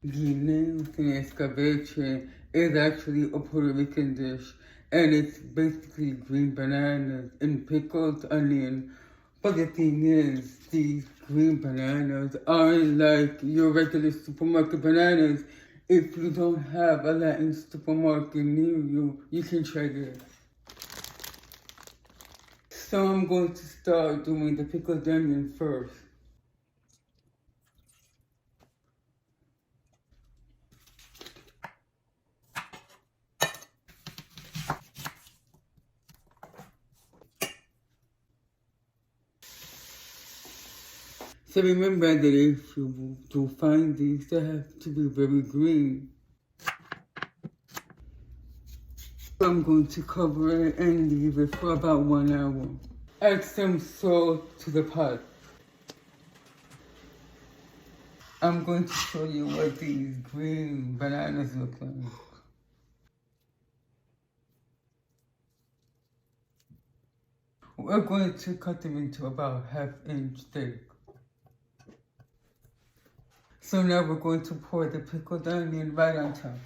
Guineos and Escabeche is actually a Puerto Rican dish, and it's basically green bananas and pickled onion. But the thing is, these green bananas aren't like your regular supermarket bananas. If you don't have a Latin supermarket near you, you can try this. So I'm going to start doing the pickled onion first. So remember that if you do find these, they have to be very green. So I'm going to cover it and leave it for about 1 hour. Add some salt to the pot. I'm going to show you what these green bananas look like. We're going to cut them into about 1/2 inch thick. So now we're going to pour the pickled onion right on top.